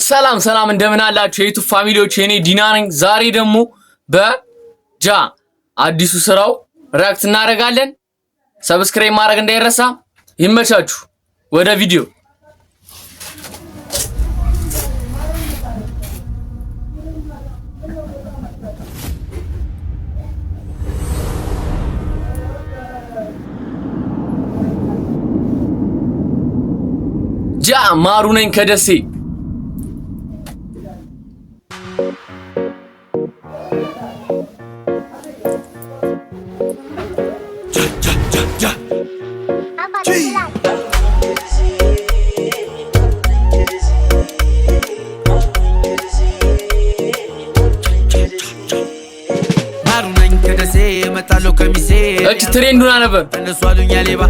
ሰላም ሰላም እንደምን አላችሁ የዩቲዩብ ፋሚሊዎች እኔ ዲና ነኝ ዛሬ ደግሞ በጃ አዲሱ ስራው ሪአክት እናደርጋለን ሰብስክራይብ ማድረግ እንዳይረሳ ይመቻችሁ ወደ ቪዲዮ ጃ ማሩ ነኝ ከደሴ እቺ ትሬንዱና ነበር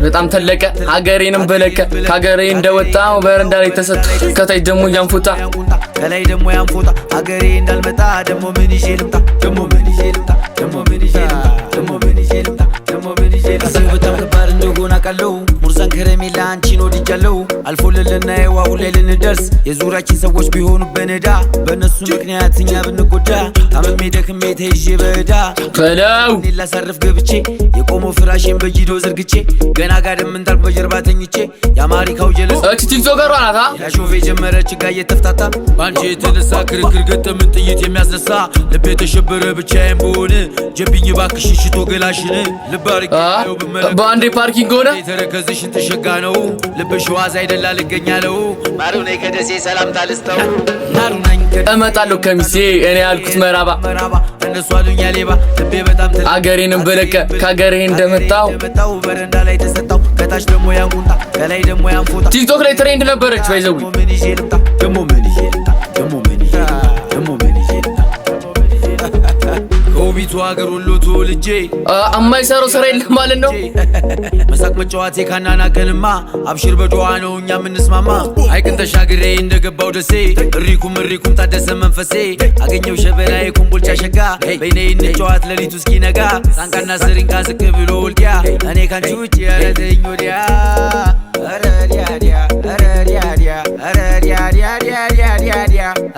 በጣም ተለቀ ሀገሬንም በለቀ ሀገሬ እንደወጣው በረንዳ ላይ ተሰጠ ከታይ ደሞ ያንፎታ ከላይ ደሞ ያንፎታ ሀገሬ እንዳልመጣ ደሞ ምን ይዤ ልምጣ ደሞ ምን ይዤ ልምጣ ደሞ ምን ይዤ ልምጣ ደሞ ምን ይዤ ልምጣ ደሞ ምን ይዤ ልምጣ በጣም ከባድ እንደሆነ አውቃለሁ ሙርዛን ከረሜላ አንቺን ወድጃለሁ አልፎልልና የዋው ላይ ልንደርስ የዙራችን ሰዎች ቢሆኑ በነዳ በእነሱ ምክንያት እኛ ብንጎዳ ታመሜ ደክሜ ተይዤ በዳ ፈለው ላሳርፍ ገብቼ የቆሞ ፍራሽን በጂዶ ዝርግቼ ገና ጋደም እንዳልኩ በጀርባ ተኝቼ የአማሪካው ጀለስ እቺ ቲክቶከሯ ናታ ያሾፌ ጀመረች ጋር እየተፍታታ ባንቺ የተነሳ ክርክር ገጠምን ጥይት የሚያስነሳ ልቤ ተሸበረ ብቻዬን ብሆን ጀብኝ ባክሽ ሽቶ ገላሽን ልባርክ በአንዴ ፓርኪንግ ሆነ ተረከዝሽን ተሸጋ ነው ልብሽ ዋዛ አይደላ ልገኛለው ማሩ ነኝ ከደሴ ሰላምታ ልስጠው ማሩ ነኝ እመጣለሁ ከሚሴ እኔ ያልኩት መራባ እነሱ አሉኛ ሌባ ልቤ በጣም አገሬንም በለቀ ካገሬ እንደመጣው በረንዳ ላይ ተሰጣው ከታች ደሞ ያንቁንጣ ከላይ ደሞ ያንፎታ ቲክቶክ ላይ ትሬንድ ነበረች ባይዘው ምን ይዤ ልምጣ ደሞ ምን ይዤ ልምጣ ደሞ ምን ይዤ ደሞ ምን ይዤ ኦቢቱ አገር ሁሉ ተወልጄ አማይሰራው ስራ የለም ማለት ነው መሳቅ መጫወቴ ካናና ከልማ አብሽር በዱዓ ነው እኛ ምንስማማ አይቅን ተሻግሬ እንደገባው ደሴ እሪኩም ታደሰ መንፈሴ አገኘው ሸበላዬ ኮምቦልቻ ሸጋ በእኔ እንጫወት ለሊቱ እስኪነጋ ሳንቃና ስሪንቃ ዝቅ ብሎ ወልዲያ እኔ ካንቺ ውጪ ያረደኝ ወዲያ አረዲያዲያ አረዲያዲያ አረዲያዲያ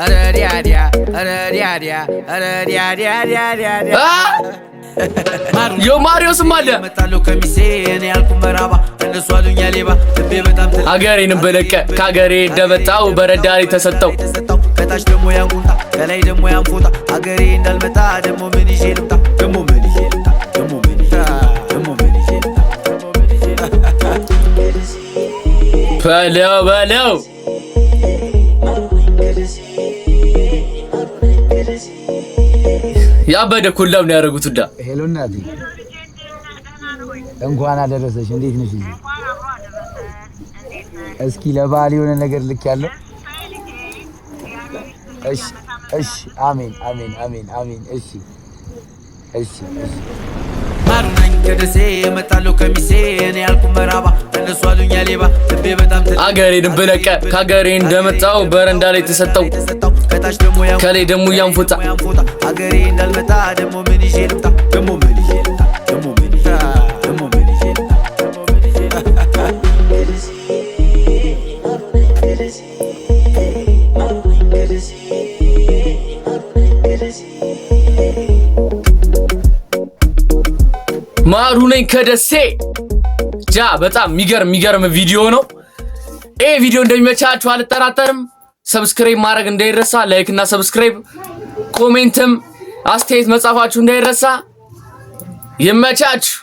አረዲያዲያ አረዲያዲያ አረዲያዲያ ዮ ማሪዮስ ማለ መጣለው ከሚሴ እኔ ያልኩ መራባ እነሱ አሉኛ ሌባ ልቤ በጣም ሀገሬንም በለቀ ካገሬ እንደመጣው በረንዳ ላይ ተሰጠው ከታች ደሞ ያንቁንጣ ከላይ ደሞ ያንፎታ ሀገሬ እንዳልመጣ ደሞ ምን ይዤ ልምጣ ደሞ ምን ይዤ ልምጣ ደሞ ምን ይዤ ደሞ ምን ይዤ ልምጣ በለው ያበደ ኩላም ነው ያረጉት ዳ ሄሎ እናቴ እንኳን አደረሰሽ እንዴት ነሽ እስኪ ለባል የሆነ ነገር ልክ ያለው እሺ አሜን እሺ ማሩናኝ ከደሴ መጣለው ከሚሴ እኔ ያልኩ መራባ እነሱ አሉኛ ሌባ ልቤ በጣም አገሬን በለቀ ካገሬ እንደመጣው በረንዳ ላይ ተሰጠው ከታች ደሞ ከላይ ደሞ ያንፎታ አገሬ እንዳልመጣ ደሞ ምን ይዤ ልምጣ ደሞ ምን ይዤ ልምጣ ደሞ ምን ይዤ ደሞ ምን ይዤ ማሩ ነኝ ከደሴ ጃ በጣም የሚገርም ቪዲዮ ነው ቪዲዮ እንደሚመቻችሁ አልጠራጠርም ሰብስክራይብ ማድረግ እንዳይረሳ ላይክ እና ሰብስክራይብ ኮሜንትም አስተያየት መጻፋችሁ እንዳይረሳ ይመቻችሁ